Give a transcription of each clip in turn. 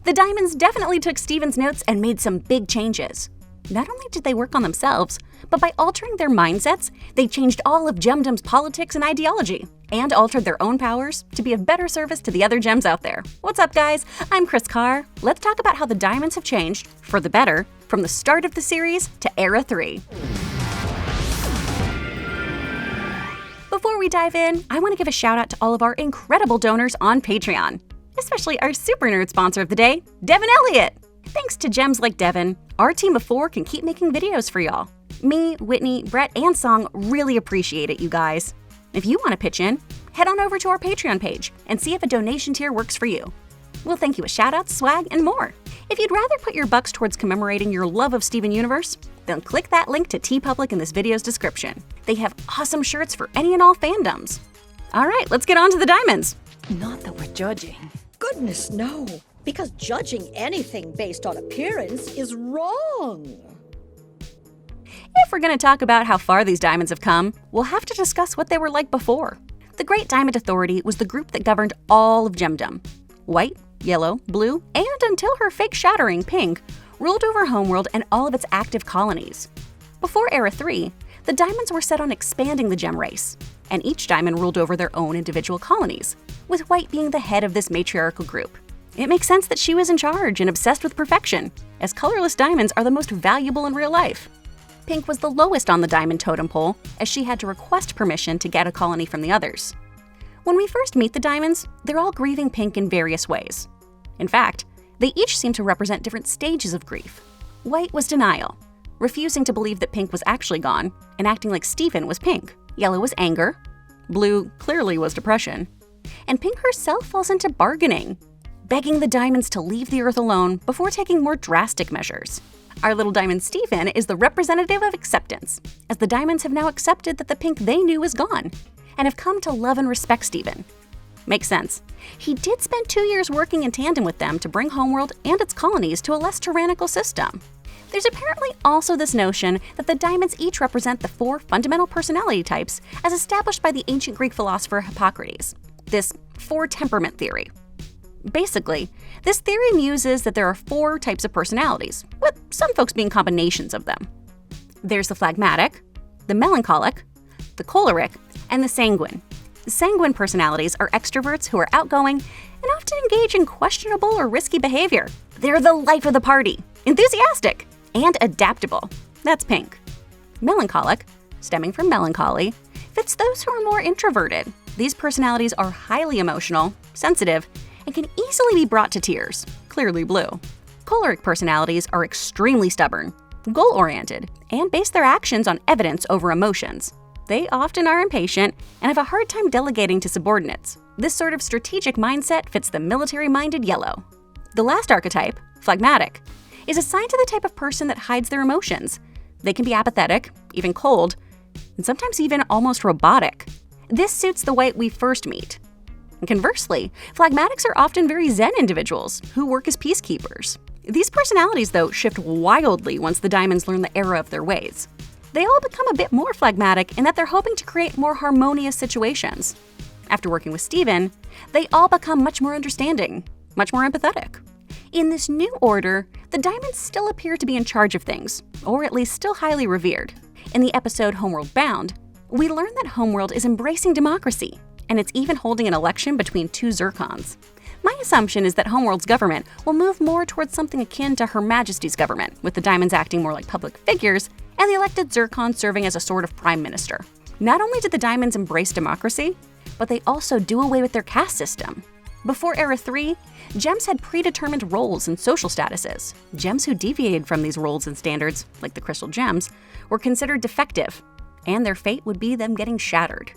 The diamonds definitely took Stephen's notes and made some big changes. Not only did they work on themselves, but by altering their mindsets, they changed all of gemdom's politics and ideology, and altered their own powers to be of better service to the other gems out there. What's up, guys? I'm Chris Carr. Let's talk about how the diamonds have changed, for the better, from the start of the series to Era 3. Before we dive in, I want to give a shout out to all of our incredible donors on Patreon, especially our super nerd sponsor of the day, Devin Elliott. Thanks to gems like Devin, our team of 4 can keep making videos for y'all. Me, Whitney, Brett, and Song really appreciate it, you guys. If you want to pitch in, head on over to our Patreon page and see if a donation tier works for you. We'll thank you with shoutouts, swag, and more. If you'd rather put your bucks towards commemorating your love of Steven Universe, then click that link to TeePublic in this video's description. They have awesome shirts for any and all fandoms. All right, let's get on to the diamonds. Not that we're judging. Goodness, no. Because judging anything based on appearance is wrong. If we're going to talk about how far these diamonds have come, we'll have to discuss what they were like before. The Great Diamond Authority was the group that governed all of gemdom. White, yellow, blue, and until her fake shattering, pink, ruled over Homeworld and all of its active colonies. Before Era 3, the diamonds were set on expanding the gem race, and each diamond ruled over their own individual colonies, with White being the head of this matriarchal group. It makes sense that she was in charge and obsessed with perfection, as colorless diamonds are the most valuable in real life. Pink was the lowest on the diamond totem pole, as she had to request permission to get a colony from the others. When we first meet the diamonds, they're all grieving Pink in various ways. In fact, they each seem to represent different stages of grief. White was denial, refusing to believe that Pink was actually gone, and acting like Stephen was Pink. Yellow was anger. Blue clearly was depression. And Pink herself falls into bargaining, begging the diamonds to leave the Earth alone before taking more drastic measures. Our little diamond Stephen is the representative of acceptance, as the diamonds have now accepted that the Pink they knew is gone, and have come to love and respect Stephen. Makes sense. He did spend 2 years working in tandem with them to bring Homeworld and its colonies to a less tyrannical system. There's apparently also this notion that the diamonds each represent the 4 fundamental personality types as established by the ancient Greek philosopher Hippocrates, this 4 temperament theory. Basically, this theory muses that there are 4 types of personalities, with some folks being combinations of them. There's the phlegmatic, the melancholic, the choleric, and the sanguine. Sanguine personalities are extroverts who are outgoing and often engage in questionable or risky behavior. They're the life of the party, enthusiastic, and adaptable. That's Pink. Melancholic, stemming from melancholy, fits those who are more introverted. These personalities are highly emotional, sensitive, and can easily be brought to tears, clearly Blue. Choleric personalities are extremely stubborn, goal-oriented, and base their actions on evidence over emotions. They often are impatient and have a hard time delegating to subordinates. This sort of strategic mindset fits the military-minded Yellow. The last archetype, phlegmatic, is assigned to the type of person that hides their emotions. They can be apathetic, even cold, and sometimes even almost robotic. This suits the White we first meet. Conversely, phlegmatics are often very zen individuals who work as peacekeepers. These personalities, though, shift wildly once the diamonds learn the error of their ways. They all become a bit more phlegmatic in that they're hoping to create more harmonious situations. After working with Stephen, they all become much more understanding, much more empathetic. In this new order, the diamonds still appear to be in charge of things, or at least still highly revered. In the episode Homeworld Bound, we learn that Homeworld is embracing democracy, and it's even holding an election between 2 Zircons. My assumption is that Homeworld's government will move more towards something akin to Her Majesty's government, with the diamonds acting more like public figures, and the elected Zircon serving as a sort of prime minister. Not only did the diamonds embrace democracy, but they also do away with their caste system. Before Era 3, gems had predetermined roles and social statuses. Gems who deviated from these roles and standards, like the crystal gems, were considered defective, and their fate would be them getting shattered.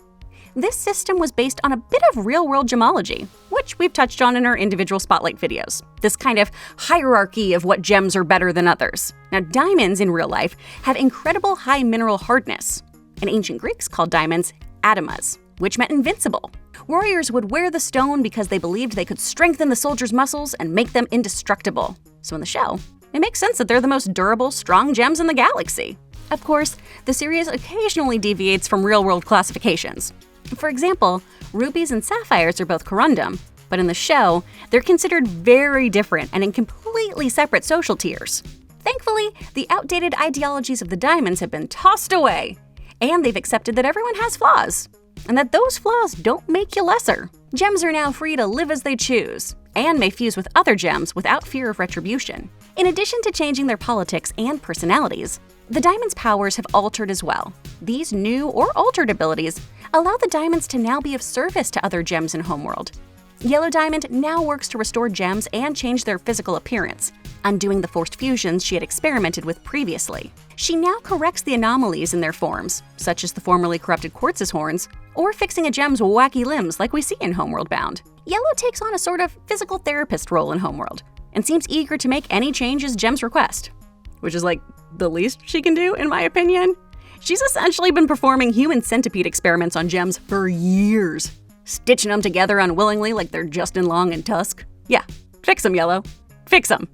This system was based on a bit of real-world gemology, which we've touched on in our individual spotlight videos. This kind of hierarchy of what gems are better than others. Now, diamonds in real life have incredible high mineral hardness, and ancient Greeks called diamonds adamas, which meant invincible. Warriors would wear the stone because they believed they could strengthen the soldiers' muscles and make them indestructible. So in the show, it makes sense that they're the most durable, strong gems in the galaxy. Of course, the series occasionally deviates from real-world classifications. For example, rubies and sapphires are both corundum, But in the show, they're considered very different and in completely separate social tiers. Thankfully, the outdated ideologies of the diamonds have been tossed away, and they've accepted that everyone has flaws, and that those flaws don't make you lesser. Gems are now free to live as they choose, and may fuse with other gems without fear of retribution. In addition to changing their politics and personalities, the diamond's powers have altered as well. These new or altered abilities allow the diamonds to now be of service to other gems in Homeworld. Yellow Diamond now works to restore gems and change their physical appearance, undoing the forced fusions she had experimented with previously. She now corrects the anomalies in their forms, such as the formerly corrupted quartz's horns, or fixing a gem's wacky limbs like we see in Homeworld Bound. Yellow takes on a sort of physical therapist role in Homeworld, and seems eager to make any changes gems request, which is like the least she can do, in my opinion. She's essentially been performing human centipede experiments on gems for years, stitching them together unwillingly like they're Justin Long and Tusk. Yeah, fix them, Yellow. Fix them.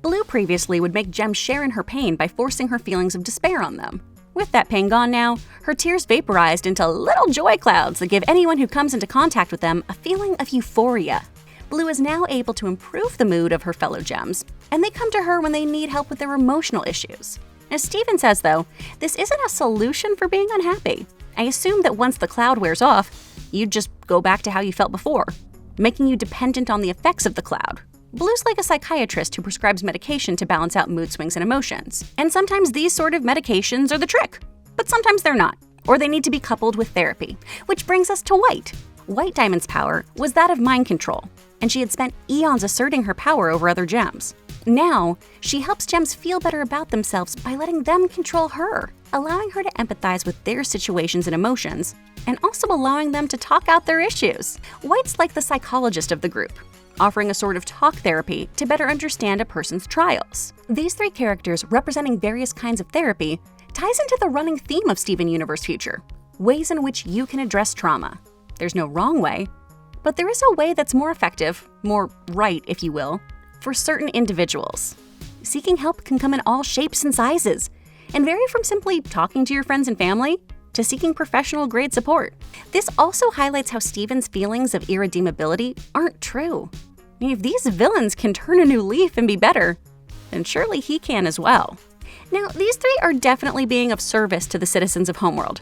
Blue previously would make gems share in her pain by forcing her feelings of despair on them. With that pain gone now, her tears vaporized into little joy clouds that give anyone who comes into contact with them a feeling of euphoria. Blue is now able to improve the mood of her fellow gems, and they come to her when they need help with their emotional issues. As Steven says, though, this isn't a solution for being unhappy. I assume that once the cloud wears off, you'd just go back to how you felt before, making you dependent on the effects of the cloud. Blue's like a psychiatrist who prescribes medication to balance out mood swings and emotions. And sometimes these sort of medications are the trick, but sometimes they're not, or they need to be coupled with therapy. Which brings us to White. White Diamond's power was that of mind control, and she had spent eons asserting her power over other gems. Now, she helps gems feel better about themselves by letting them control her, allowing her to empathize with their situations and emotions, and also allowing them to talk out their issues. White's like the psychologist of the group, offering a sort of talk therapy to better understand a person's trials. These three characters, representing various kinds of therapy, ties into the running theme of Steven Universe Future, ways in which you can address trauma. There's no wrong way, but there is a way that's more effective, more right, if you will, for certain individuals. Seeking help can come in all shapes and sizes, and vary from simply talking to your friends and family to seeking professional grade support. This also highlights how Steven's feelings of irredeemability aren't true. If these villains can turn a new leaf and be better, then surely he can as well. Now, these three are definitely being of service to the citizens of Homeworld,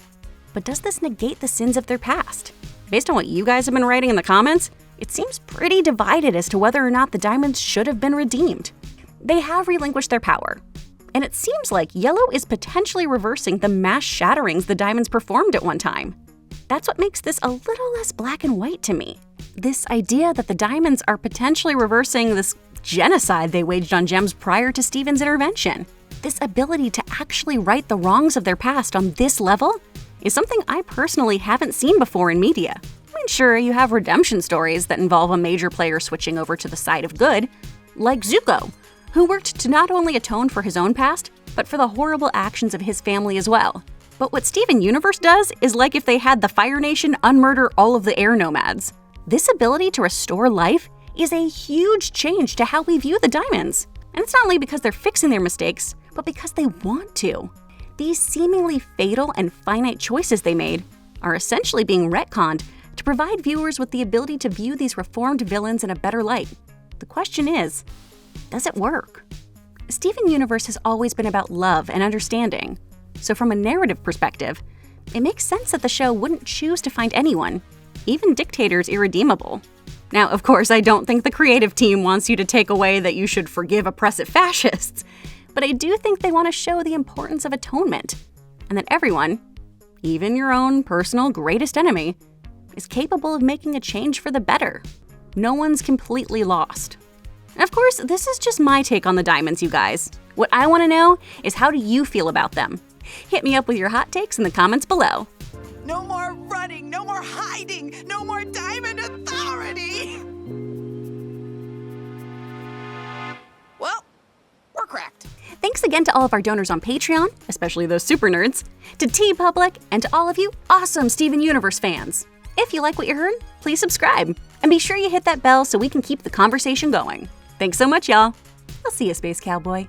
but does this negate the sins of their past? Based on what you guys have been writing in the comments, it seems pretty divided as to whether or not the diamonds should have been redeemed. They have relinquished their power, and it seems like Yellow is potentially reversing the mass shatterings the diamonds performed at one time. That's what makes this a little less black and white to me. This idea that the diamonds are potentially reversing this genocide they waged on gems prior to Steven's intervention. This ability to actually right the wrongs of their past on this level is something I personally haven't seen before in media. I mean, sure, you have redemption stories that involve a major player switching over to the side of good, like Zuko, who worked to not only atone for his own past, but for the horrible actions of his family as well. But what Steven Universe does is like if they had the Fire Nation unmurder all of the air nomads. This ability to restore life is a huge change to how we view the diamonds. And it's not only because they're fixing their mistakes, but because they want to. These seemingly fatal and finite choices they made are essentially being retconned to provide viewers with the ability to view these reformed villains in a better light. The question is, does it work? Steven Universe has always been about love and understanding. So from a narrative perspective, it makes sense that the show wouldn't choose to find anyone, even dictators, irredeemable. Now, of course, I don't think the creative team wants you to take away that you should forgive oppressive fascists, but I do think they want to show the importance of atonement, and that everyone, even your own personal greatest enemy, is capable of making a change for the better. No one's completely lost. Of course, this is just my take on the diamonds, you guys. What I want to know is, how do you feel about them? Hit me up with your hot takes in the comments below. No more running, no more hiding, no more diamond authority! Well, we're cracked. Thanks again to all of our donors on Patreon, especially those super nerds, to TeePublic, and to all of you awesome Steven Universe fans. If you like what you heard, please subscribe, and be sure you hit that bell so we can keep the conversation going. Thanks so much, y'all. I'll see you, Space Cowboy.